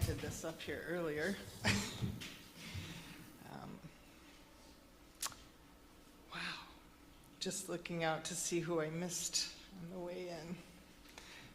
planted this up here earlier. Wow. Just looking out to see who I missed on the way in.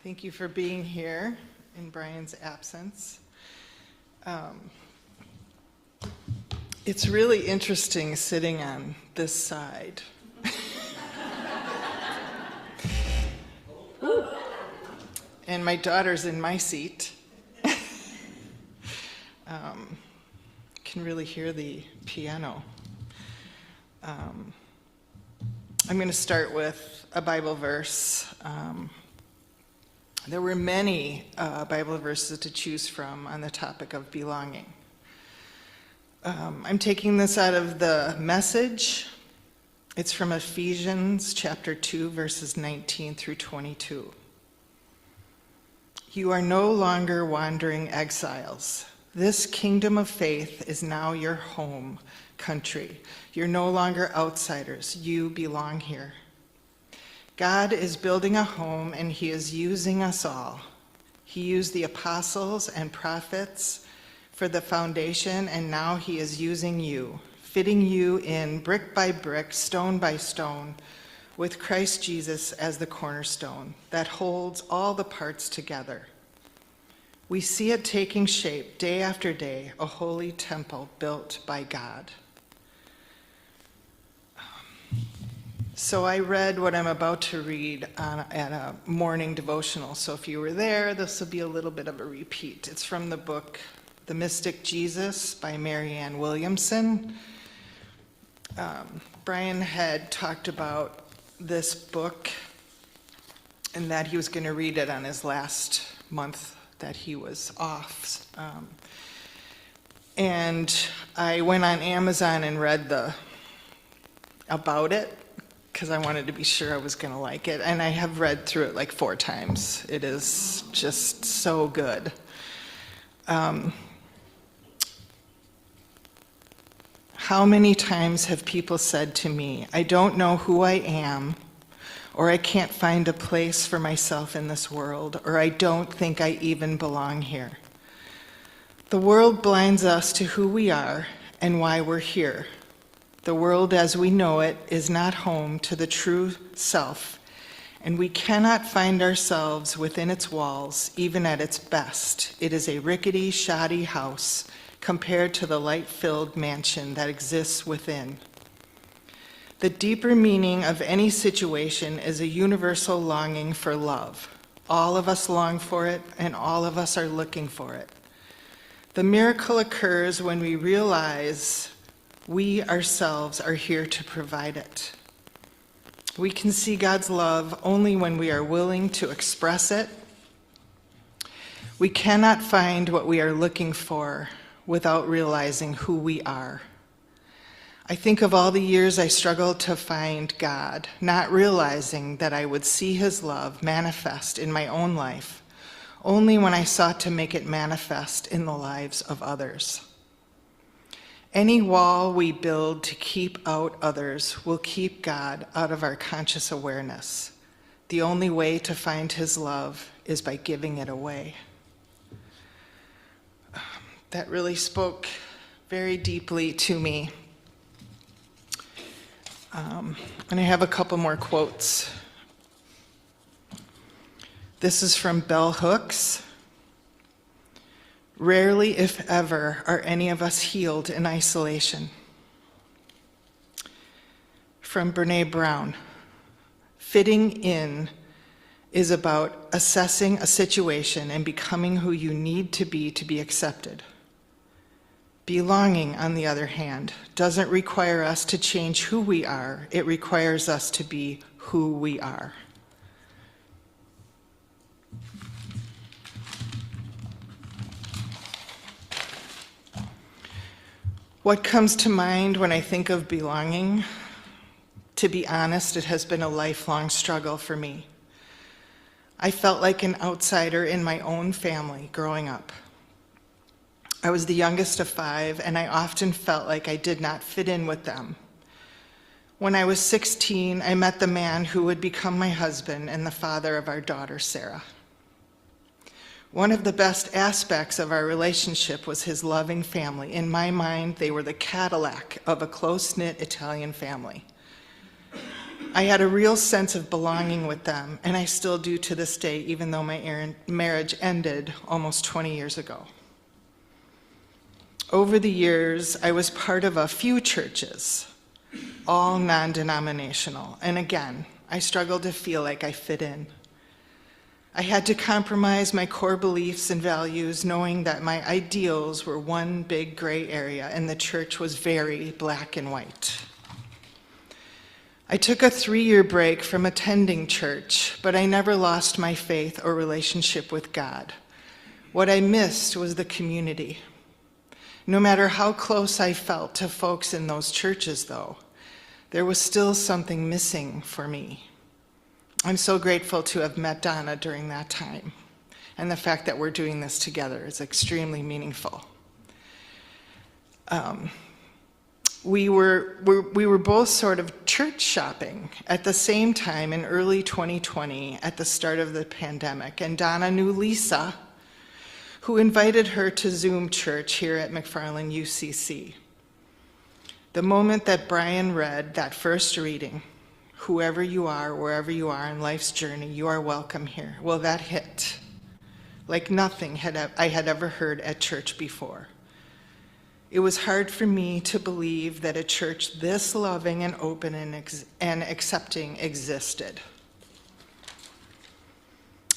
Thank you for being here in Brian's absence. It's really interesting sitting on this side. And my daughter's in my seat. Can really hear the piano. I'm going to start with a Bible verse. There were many Bible verses to choose from on the topic of belonging. I'm taking this out of the Message. It's from Ephesians chapter 2, verses 19 through 22. You are no longer wandering exiles. This kingdom of faith is now your home country. You're no longer outsiders. You belong here. God is building a home, and he is using us all. He used the apostles and prophets for the foundation, and now he is using you, fitting you in brick by brick, stone by stone, with Christ Jesus as the cornerstone that holds all the parts together. We see it taking shape day after day, a holy temple built by God. So I read what I'm about to read at a morning devotional. So if you were there, this will be a little bit of a repeat. It's from the book The Mystic Jesus by Marianne Williamson. Brian had talked about this book and that he was going to read it on his last month that he was off. And I went on Amazon and read about it because I wanted to be sure I was going to like it. And I have read through it like 4 times. It is just so good. How many times have people said to me, I don't know who I am, or I can't find a place for myself in this world, or I don't think I even belong here. The world blinds us to who we are and why we're here. The world as we know it is not home to the true self, and we cannot find ourselves within its walls, even at its best. It is a rickety, shoddy house compared to the light-filled mansion that exists within. The deeper meaning of any situation is a universal longing for love. All of us long for it, and all of us are looking for it. The miracle occurs when we realize we ourselves are here to provide it. We can see God's love only when we are willing to express it. We cannot find what we are looking for without realizing who we are. I think of all the years I struggled to find God, not realizing that I would see his love manifest in my own life, only when I sought to make it manifest in the lives of others. Any wall we build to keep out others will keep God out of our conscious awareness. The only way to find his love is by giving it away. That really spoke very deeply to me. And I have a couple more quotes. This is from Bell Hooks. Rarely, if ever, are any of us healed in isolation. From Brene Brown. Fitting in is about assessing a situation and becoming who you need to be accepted. Belonging, on the other hand, doesn't require us to change who we are. It requires us to be who we are. What comes to mind when I think of belonging? To be honest, it has been a lifelong struggle for me. I felt like an outsider in my own family growing up. I was the youngest of 5, and I often felt like I did not fit in with them. When I was 16, I met the man who would become my husband and the father of our daughter, Sarah. One of the best aspects of our relationship was his loving family. In my mind, they were the Cadillac of a close-knit Italian family. I had a real sense of belonging with them, and I still do to this day, even though my marriage ended almost 20 years ago. Over the years, I was part of a few churches, all non-denominational, and again, I struggled to feel like I fit in. I had to compromise my core beliefs and values, knowing that my ideals were one big gray area and the church was very black and white. I took a 3-year break from attending church, but I never lost my faith or relationship with God. What I missed was the community. No matter how close I felt to folks in those churches, though, there was still something missing for me. I'm so grateful to have met Donna during that time, and the fact that we're doing this together is extremely meaningful. We were both sort of church shopping at the same time in early 2020 at the start of the pandemic, and Donna knew Lisa, who invited her to Zoom church here at McFarland UCC. The moment that Bryan read that first reading, "Whoever you are, wherever you are in life's journey, you are welcome here," well, that hit like nothing I had ever heard at church before. It was hard for me to believe that a church this loving and open and accepting existed.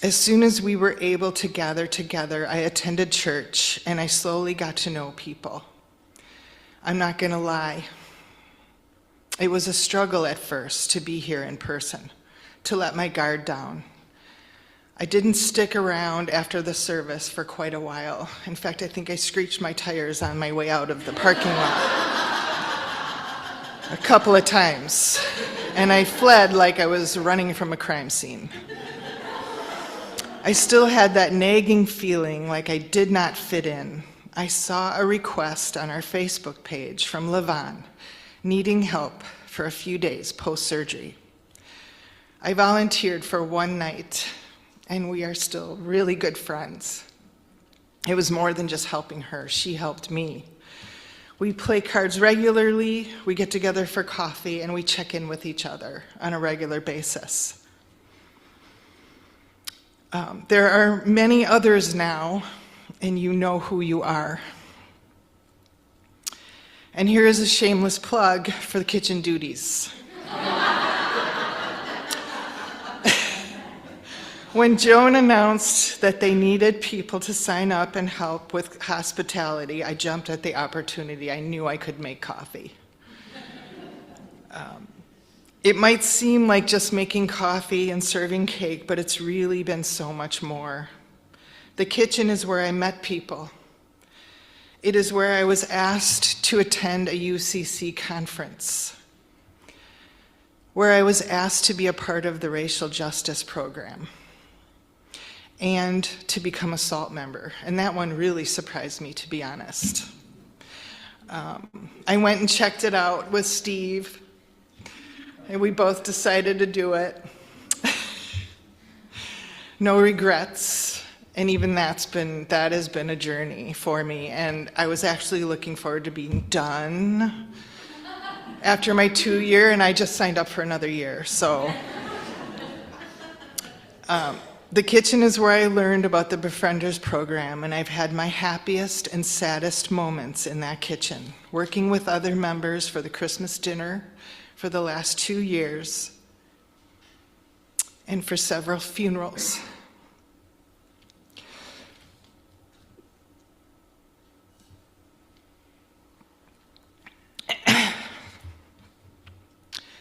As soon as we were able to gather together, I attended church and I slowly got to know people. I'm not going to lie. It was a struggle at first to be here in person, to let my guard down. I didn't stick around after the service for quite a while. In fact, I think I screeched my tires on my way out of the parking lot a couple of times, and I fled like I was running from a crime scene. I still had that nagging feeling like I did not fit in. I saw a request on our Facebook page from Levon, needing help for a few days post-surgery. I volunteered for one night, and we are still really good friends. It was more than just helping her, she helped me. We play cards regularly, we get together for coffee, and we check in with each other on a regular basis. There are many others now, and you know who you are. And here is a shameless plug for the kitchen duties. When Joan announced that they needed people to sign up and help with hospitality, I jumped at the opportunity. I knew I could make coffee. It might seem like just making coffee and serving cake, but it's really been so much more. The kitchen is where I met people. It is where I was asked to attend a UCC conference, where I was asked to be a part of the racial justice program, and to become a SALT member. And that one really surprised me, to be honest. I went and checked it out with Steve, and we both decided to do it. No regrets. And even that has been a journey for me. And I was actually looking forward to being done after my 2-year, and I just signed up for another year. So the kitchen is where I learned about the Befrienders program, and I've had my happiest and saddest moments in that kitchen, working with other members for the Christmas dinner for the last 2 years, and for several funerals.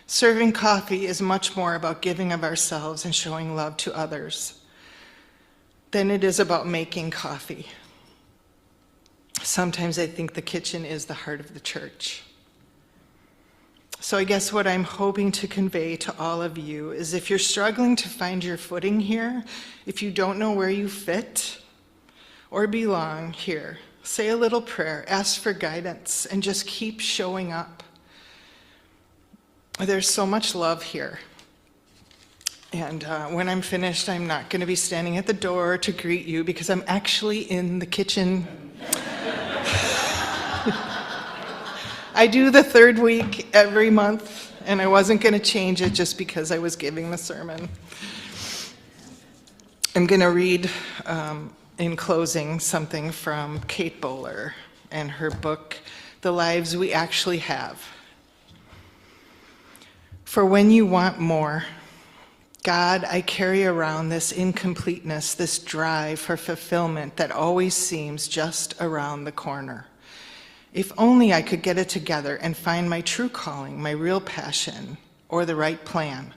Serving coffee is much more about giving of ourselves and showing love to others than it is about making coffee. Sometimes I think the kitchen is the heart of the church. So I guess what I'm hoping to convey to all of you is, if you're struggling to find your footing here, if you don't know where you fit or belong here, say a little prayer, ask for guidance, and just keep showing up. There's so much love here. And when I'm finished, I'm not going to be standing at the door to greet you because I'm actually in the kitchen. I do the third week every month, and I wasn't going to change it just because I was giving the sermon. I'm going to read, in closing, something from Kate Bowler and her book, The Lives We Actually Have. For when you want more, God, I carry around this incompleteness, this drive for fulfillment that always seems just around the corner. If only I could get it together and find my true calling, my real passion, or the right plan.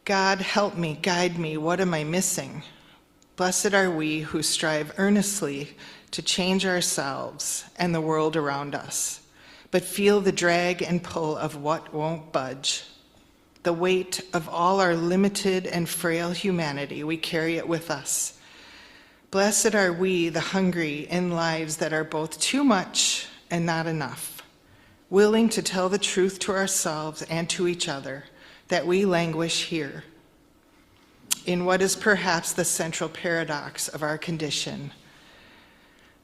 God, help me, guide me, what am I missing? Blessed are we who strive earnestly to change ourselves and the world around us, but feel the drag and pull of what won't budge. The weight of all our limited and frail humanity, we carry it with us. Blessed are we, the hungry, in lives that are both too much and not enough, willing to tell the truth to ourselves and to each other, that we languish here, in what is perhaps the central paradox of our condition,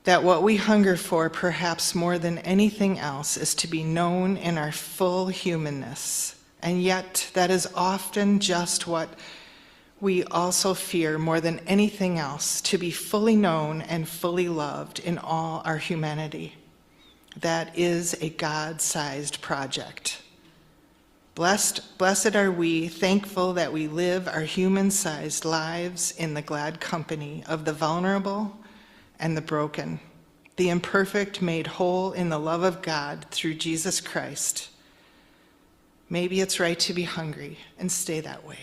that what we hunger for, perhaps more than anything else, is to be known in our full humanness, and yet that is often just what we also fear more than anything else, to be fully known and fully loved in all our humanity. That is a God-sized project. Blessed are we, thankful that we live our human-sized lives in the glad company of the vulnerable and the broken, the imperfect made whole in the love of God through Jesus Christ. Maybe it's right to be hungry and stay that way.